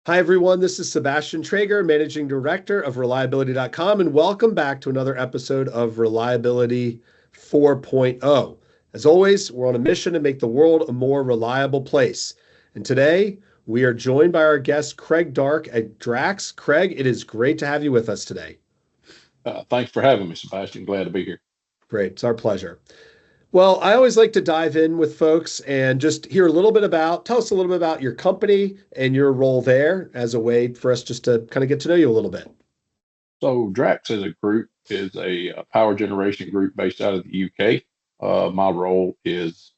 Hi, everyone. This is Sebastian Traeger, Managing Director of Reliability.com, and welcome back to another episode of Reliability 4.0. As always, we're on a mission to make the world a more reliable place. And today, we are joined by our guest, Craig Dark at Drax. Craig, it is great to have you with us today. Thanks for having me, Sebastian. Glad to be here. Great. It's our pleasure. Well, I always like to dive in with folks and just hear a little bit tell us a little bit about your company and your role there as a way for us just to kind of get to know you a little bit. So, Drax as a group is a power generation group based out of the UK. My role is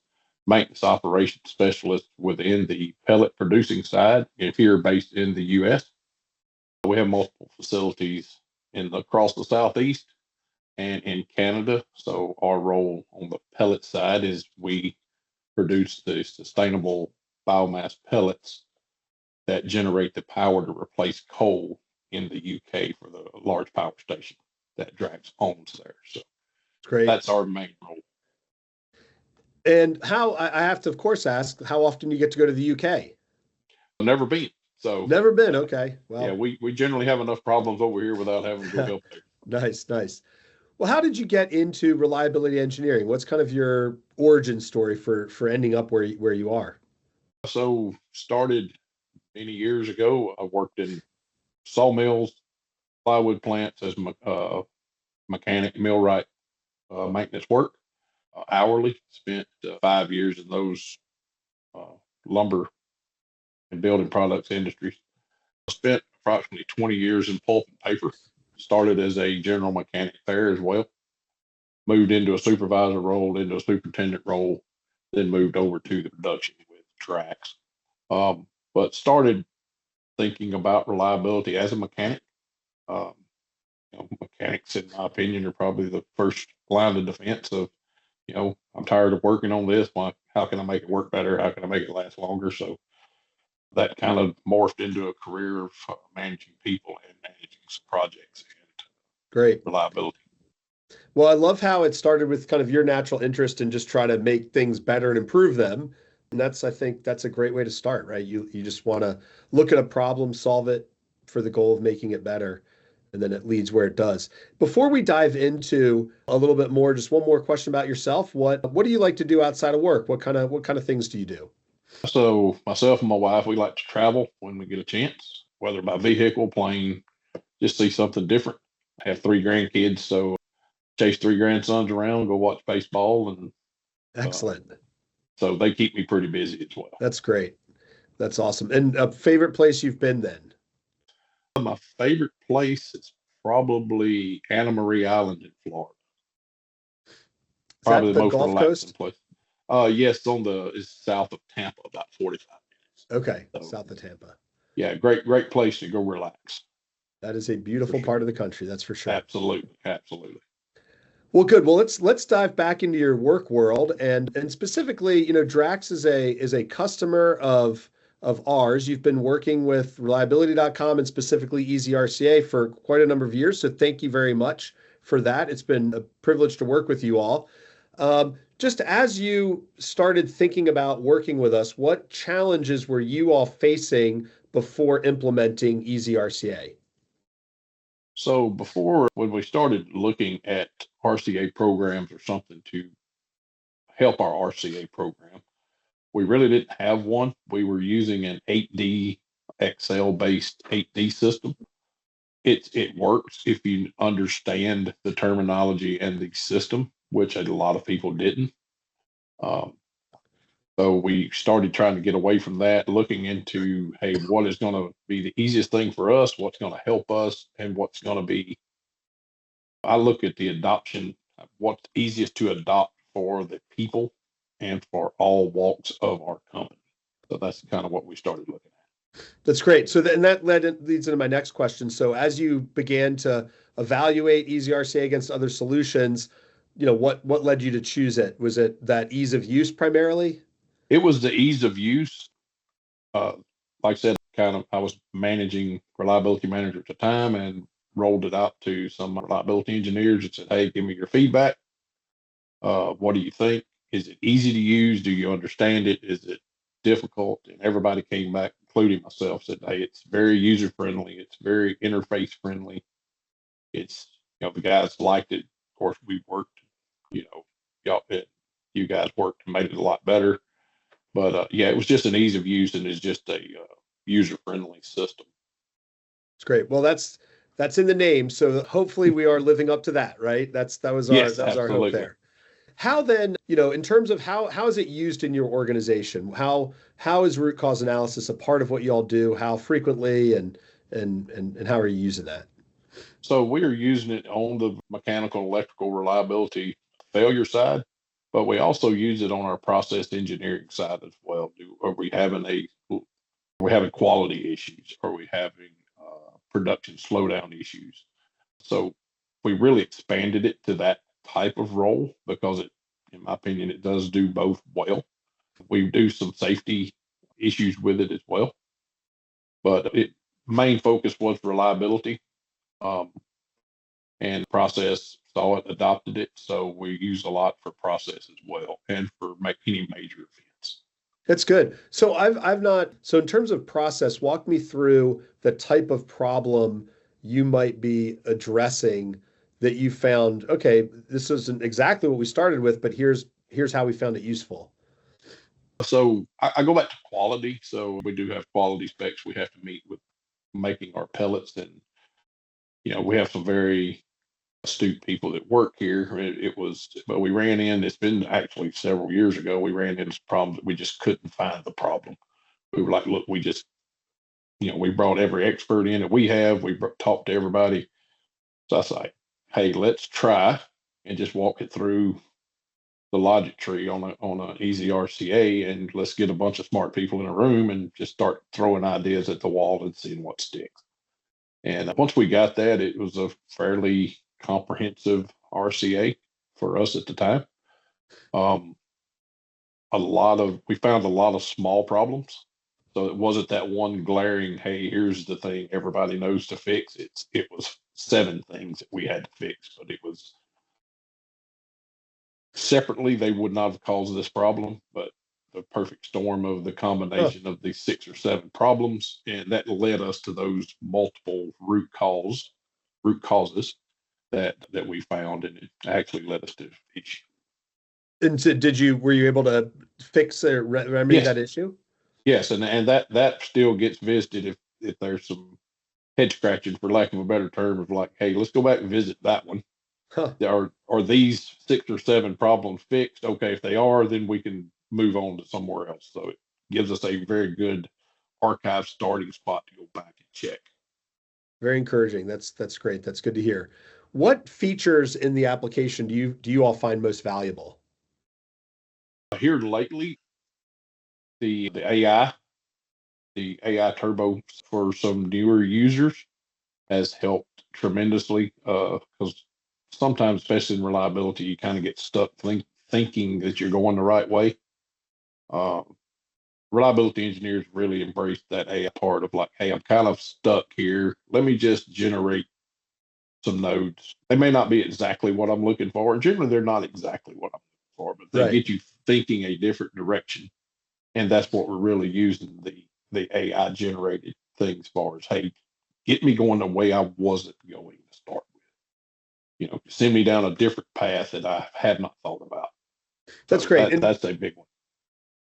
maintenance operations specialist within the pellet producing side, and here based in the US. We have multiple facilities across the Southeast and in Canada. So, our role on the pellet side is we produce the sustainable biomass pellets that generate the power to replace coal in the UK for the large power station that Drax owns there. So Great. that's our main role. And I have to, of course, ask how often you get to go to the UK? Never been. So never been. Okay. Well, yeah, we generally have enough problems over here without having to go up there. Nice. Well, how did you get into reliability engineering? What's kind of your origin story for ending up where you are? So started many years ago. I worked in sawmills, plywood plants as mechanic, millwright, maintenance work, hourly. Spent 5 years in those lumber and building products industries. Spent approximately 20 years in pulp and paper. Started as a general mechanic there as well. Moved into a supervisor role, into a superintendent role, then moved over to the production with Drax. But started thinking about reliability as a mechanic. Mechanics, in my opinion, are probably the first line of defense of, I'm tired of working on this. How can I make it work better? How can I make it last longer? So that kind of morphed into a career of managing people and managing some projects and Great reliability. Well, I love how it started with kind of your natural interest in just try to make things better and improve them. And I think that's a great way to start, right? You just want to look at a problem, solve it for the goal of making it better, and then it leads where it does. Before we dive into a little bit more, just one more question about yourself. What do you like to do outside of work? What kind of things do you do? So myself and my wife, we like to travel when we get a chance, whether by vehicle, plane, just see something different. I have 3 grandkids, so chase 3 grandsons around, go watch baseball, and Excellent. So they keep me pretty busy as well. That's great. That's awesome. And a favorite place you've been then? My favorite place is probably Anna Marie Island in Florida. Probably the most relaxing place. Yes, it's south of Tampa, about 45 minutes. Okay, so, south of Tampa. Yeah, great place to go relax. That is a beautiful part of the country, that's for sure. Absolutely. Well, good. Well, let's dive back into your work world and specifically, Drax is a customer of ours. You've been working with reliability.com and specifically EasyRCA for quite a number of years. So thank you very much for that. It's been a privilege to work with you all. Just as you started thinking about working with us, what challenges were you all facing before implementing EasyRCA? So when we started looking at RCA programs or something to help our RCA program, we really didn't have one. We were using an 8D Excel based 8D system. It works if you understand the terminology and the system, which a lot of people didn't. So we started trying to get away from that, looking into, hey, what is going to be the easiest thing for us, what's going to help us, and what's going to be. I look at the adoption, what's easiest to adopt for the people and for all walks of our company. So that's kind of what we started looking at. That's great. So then that leads into my next question. So as you began to evaluate EasyRCA against other solutions, what led you to choose it? Was it that ease of use primarily? It was the ease of use. Like I said, I was managing reliability manager at the time and rolled it out to some reliability engineers and said, hey, give me your feedback. What do you think? Is it easy to use? Do you understand it? Is it difficult? And everybody came back including myself, said, hey, it's very user friendly. It's very interface friendly. It's, the guys liked it. Of course, we worked, you guys worked and made it a lot better. But yeah, it was just an ease of use, and it's just a user friendly system. It's great. Well, that's in the name, so hopefully we are living up to that, right? Yes, that was our hope absolutely. there. How then, in terms of how is it used in your organization? How is root cause analysis a part of what you all do? How frequently and how are you using that? So we are using it on the mechanical electrical reliability failure side, but we also use it on our process engineering side as well. Are we having quality issues? Are we having production slowdown issues? So we really expanded it to that type of role because in my opinion, it does do both well. We do some safety issues with it as well, but main focus was reliability. Um, and process saw it, adopted it. So we use a lot for process as well and for any major events. That's good. So I've not so in terms of process, walk me through the type of problem you might be addressing that you found, okay, this isn't exactly what we started with, but here's how we found it useful. So I go back to quality. So we do have quality specs we have to meet with making our pellets. And, we have some very astute people that work here. But we it's been actually several years ago, we ran into problems that we just couldn't find the problem. We were like, look, we brought every expert in that we talked to everybody. So I was like, hey, let's try and just walk it through the logic tree on a EasyRCA, and let's get a bunch of smart people in a room and just start throwing ideas at the wall and seeing what sticks. And once we got that, it was a fairly comprehensive RCA for us at the time. We found a lot of small problems. So it wasn't that one glaring, hey, here's the thing everybody knows to fix. It was 7 things that we had to fix, but it was separately, they would not have caused this problem, but the perfect storm of the combination of these 6 or 7 problems, and that led us to those multiple root causes that we found, and it actually led us to issue. And so were you able to fix or remedy Yes. that issue? Yes, and that still gets visited if there's some head scratching, for lack of a better term, of like, hey, let's go back and visit that one. Huh. Are these 6 or 7 problems fixed? Okay, if they are, then we can move on to somewhere else. So it gives us a very good archive starting spot to go back and check. Very encouraging. That's great. That's good to hear. What features in the application do you all find most valuable? Here lately, the AI turbo for some newer users has helped tremendously, because sometimes, especially in reliability, you kind of get stuck thinking that you're going the right way. Reliability engineers really embrace that AI part of like, hey, I'm kind of stuck here. Let me just generate some nodes. They may not be exactly what I'm looking for. And generally, they're not exactly what I'm looking for, but they get you thinking a different direction. And that's what we're really using the AI generated things for is, hey, get me going the way I wasn't going to start with. Send me down a different path that I had not thought about. That's great. That's a big one.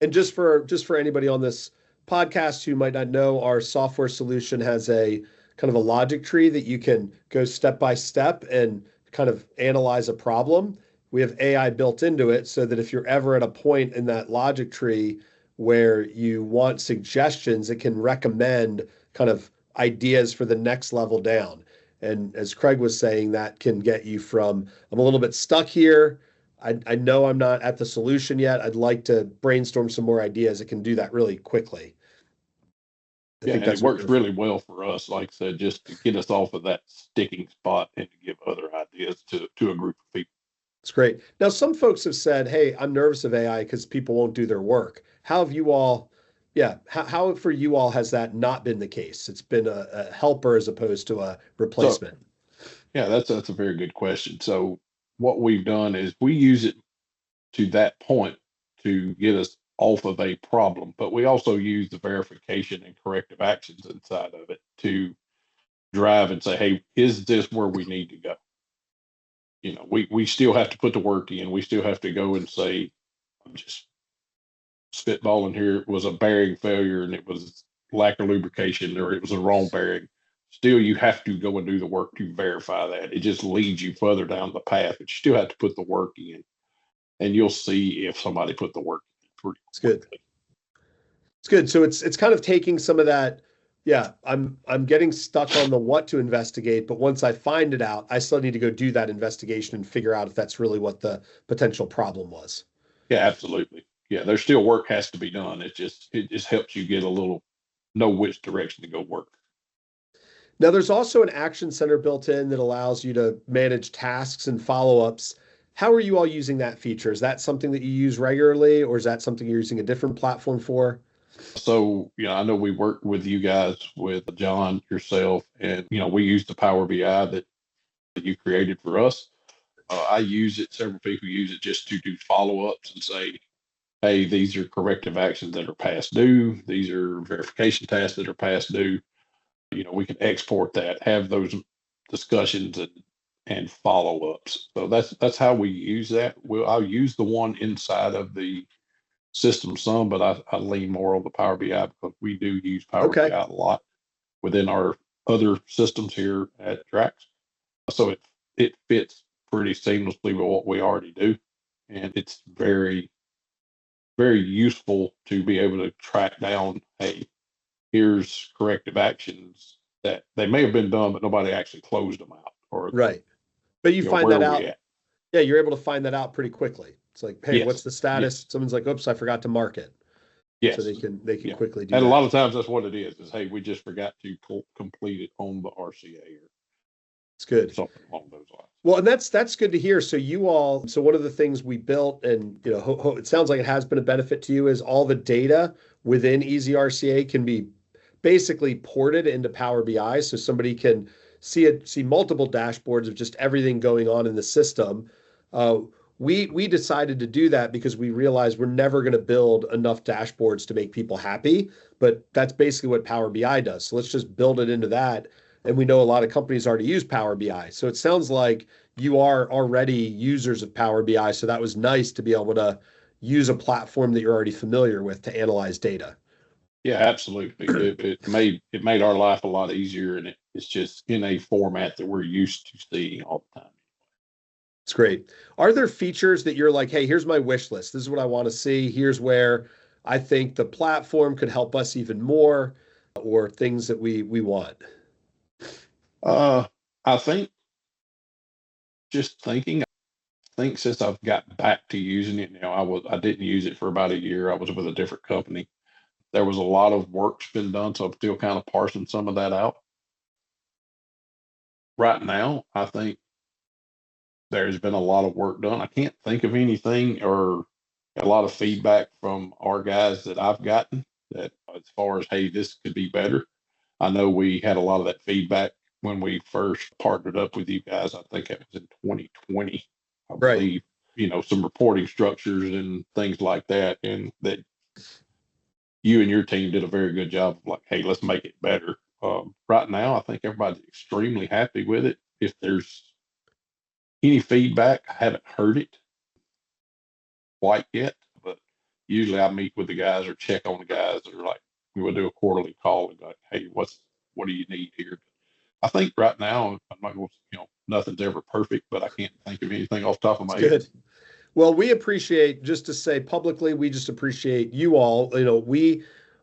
And just for anybody on this podcast who might not know, our software solution has a kind of a logic tree that you can go step by step and kind of analyze a problem. We have AI built into it so that if you're ever at a point in that logic tree where you want suggestions, it can recommend kind of ideas for the next level down. And as Craig was saying, that can get you from, I'm a little bit stuck here. I know I'm not at the solution yet. I'd like to brainstorm some more ideas. It can do that really quickly. Yeah, and it works really well for us, like I said, just to get us off of that sticking spot and to give other ideas to a group of people. It's great. Now, some folks have said, hey, I'm nervous of AI because people won't do their work. How have you all, how for you all has that not been the case? It's been a helper as opposed to a replacement. Yeah, that's a very good question. So what we've done is we use it to that point to get us off of a problem, but we also use the verification and corrective actions inside of it to drive and say, hey, is this where we need to go? We still have to put the work in. We still have to go and say, I'm just spitballing here. It was a bearing failure and it was lack of lubrication, or it was a wrong bearing. Still, you have to go and do the work to verify that. It just leads you further down the path, but you still have to put the work in, and you'll see if somebody put the work in pretty It's good. It's good. So it's kind of taking some of that. Yeah, I'm getting stuck on the what to investigate, but once I find it out, I still need to go do that investigation and figure out if that's really what the potential problem was. Yeah, absolutely. Yeah, there's still work has to be done. It just helps you get a little know which direction to go work. Now, there's also an action center built in that allows you to manage tasks and follow-ups. How are you all using that feature? Is that something that you use regularly, or is that something you're using a different platform for? So, I know we work with you guys, with John, yourself, and, we use the Power BI that you created for us. I use it, several people use it just to do follow-ups and say, hey, these are corrective actions that are past due. These are verification tasks that are past due. We can export that, have those discussions and follow-ups. So that's how we use that. I'll use the one inside of the system some, but I lean more on the Power BI because we do use Power BI a lot within our other systems here at Drax. So it fits pretty seamlessly with what we already do. And it's very, very useful to be able to track down, hey, here's corrective actions that they may have been done, but nobody actually closed them out. Or right. But you find that out. Yeah, you're able to find that out pretty quickly. It's like, hey, what's the status? Someone's like, oops, I forgot to mark it. Yes. So they can quickly do and that. A lot of times that's what it is, hey, we just forgot to complete it on the RCA. It's good. Something along those lines. Well, and that's good to hear. So one of the things we built, and it sounds like it has been a benefit to you, is all the data within EasyRCA can be basically ported into Power BI, so somebody can see multiple dashboards of just everything going on in the system. We decided to do that because we realized we're never going to build enough dashboards to make people happy, but that's basically what Power BI does. So let's just build it into that. And we know a lot of companies already use Power BI. So it sounds like you are already users of Power BI. So that was nice to be able to use a platform that you're already familiar with to analyze data. Yeah, absolutely. It made our life a lot easier, and it's just in a format that we're used to seeing all the time. It's great. Are there features that you're like, hey, here's my wish list. This is what I want to see. Here's where I think the platform could help us even more, or things that we want? I think since I've got back to using it now, I didn't use it for about a year. I was with a different company. There was a lot of work's been done, so I'm still kind of parsing some of that out. Right now, I think there's been a lot of work done. I can't think of anything or a lot of feedback from our guys that I've gotten that as far as, hey, this could be better. I know we had a lot of that feedback when we first partnered up with you guys. I think it was in 2020, I believe, some reporting structures and things like that. And that you and your team did a very good job of like, hey, let's make it better. Right now, I think everybody's extremely happy with it. If there's any feedback, I haven't heard it quite yet, but usually I meet with the guys or check on the guys that are like, we will do a quarterly call and like, hey, what do you need here? I think right now, I'm not going to, nothing's ever perfect, but I can't think of anything off the top of my head. Good. Well, we appreciate, just to say publicly, we just appreciate you all.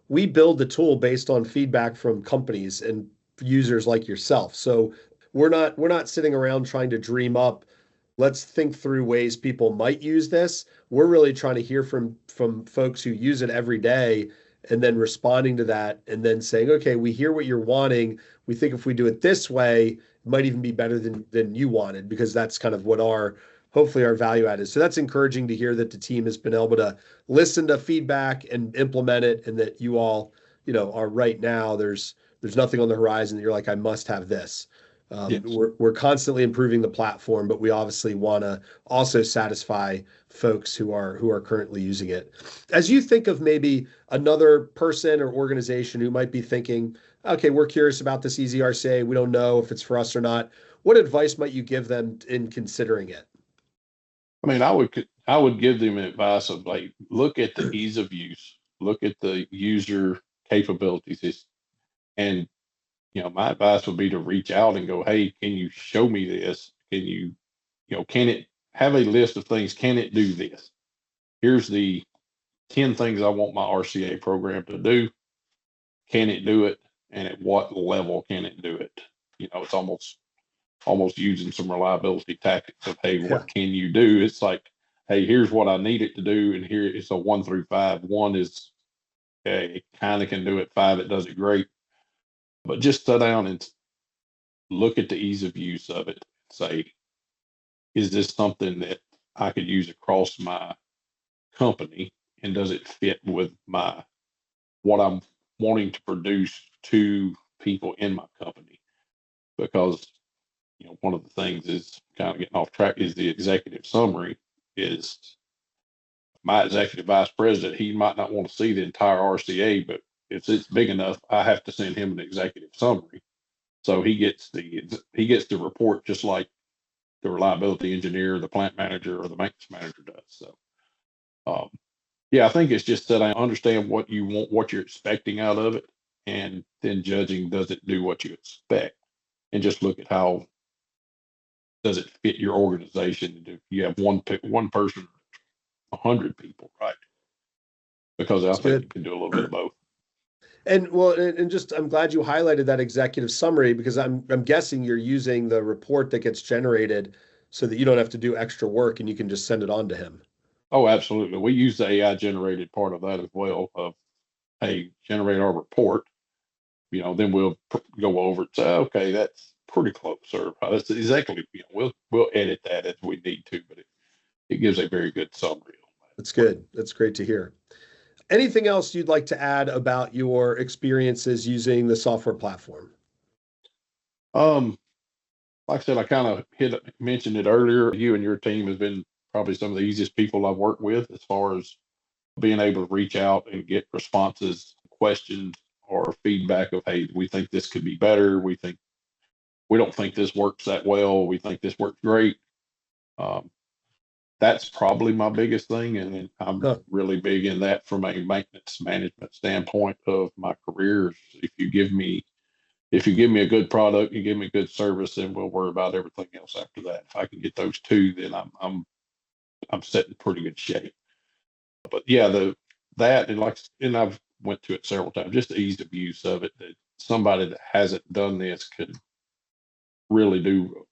We build the tool based on feedback from companies and users like yourself. So we're not sitting around trying to dream up, let's think through ways people might use this. We're really trying to hear from folks who use it every day, and then responding to that, and then saying, okay, we hear what you're wanting. We think if we do it this way, it might even be better than you wanted, because that's kind of what hopefully our value add is. So that's encouraging to hear that the team has been able to listen to feedback and implement it, and that you all, are right now, there's nothing on the horizon that you're like, I must have this. Yes. We're constantly improving the platform, but we obviously want to also satisfy folks who are currently using it. As you think of maybe another person or organization who might be thinking, okay, we're curious about this EasyRCA, we don't know if it's for us or not. What advice might you give them in considering it? I mean, I would give them advice of like, look at the ease of use, look at the user capabilities, and my advice would be to reach out and go, hey, can you show me this? Can can it have a list of things? Can it do this? Here's the 10 things I want my RCA program to do. Can it do it? And at what level can it do it? It's almost using some reliability tactics of, hey, Yeah. what can you do? It's like, hey, here's what I need it to do. And here it's a 1 through 5. 1 is, it kind of can do it. 5, it does it great. But just sit down and look at the ease of use of it. Say, is this something that I could use across my company? And does it fit with what I'm wanting to produce to people in my company? Because one of the things is kind of getting off track is the executive summary is my executive vice president. He might not want to see the entire RCA, but if it's big enough, I have to send him an executive summary. So he gets the report just like the reliability engineer, the plant manager, or the maintenance manager does. So, yeah, I think it's just that I understand what you want, what you're expecting out of it, and then judging, does it do what you expect? And just look at how does it fit your organization. If you have one person, 100 people, right? Because I That's think you good. can do a little bit of both. And well, and just I'm glad you highlighted that executive summary because I'm guessing you're using the report that gets generated so that you don't have to do extra work and you can just send it on to him. Oh, absolutely. We use the AI generated part of that as well. Of, hey, generate our report. Then we'll go over it. Say, okay, that's pretty close, or that's exactly. We'll edit that as we need to, but it gives a very good summary. That's good. That's great to hear. Anything else you'd like to add about your experiences using the software platform? Um, like I said, I kind of mentioned it earlier. You and your team has been probably some of the easiest people I've worked with as far as being able to reach out and get responses, questions, or feedback of, hey, we think this could be better. We don't think this works that well. We think this works great. Um, that's probably my biggest thing. And I'm Huh. really big in that from a maintenance management standpoint of my career. If you give me a good product, you give me good service, then we'll worry about everything else after that. If I can get those two, then I'm set in pretty good shape. But yeah, that and I've went to it several times. Just the ease of use of it. That somebody that hasn't done this could really do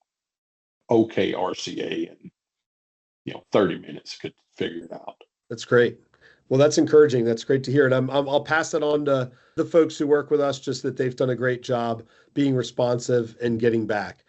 okay RCA in 30 minutes could figure it out. That's great. Well, that's encouraging. That's great to hear. And I'll pass that on to the folks who work with us, just that they've done a great job being responsive and getting back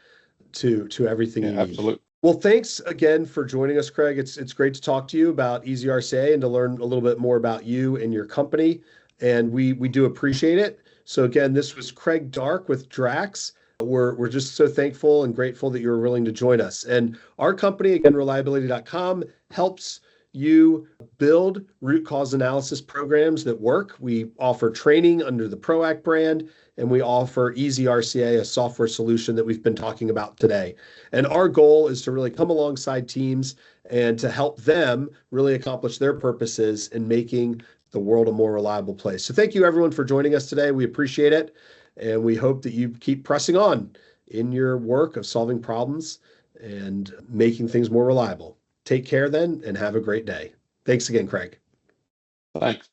to everything Yeah, you need. absolutely. Well, thanks again for joining us, Craig. It's great to talk to you about EasyRCA and to learn a little bit more about you and your company. And we do appreciate it. So again, this was Craig Dark with Drax. We're just so thankful and grateful that you were willing to join us. And our company, again, reliability.com, helps you build root cause analysis programs that work. We offer training under the Proact brand, and we offer EasyRCA, a software solution that we've been talking about today. And our goal is to really come alongside teams and to help them really accomplish their purposes in making the world a more reliable place. So thank you everyone for joining us today. We appreciate it. And we hope that you keep pressing on in your work of solving problems and making things more reliable. Take care then and have a great day. Thanks again, Craig. Thanks.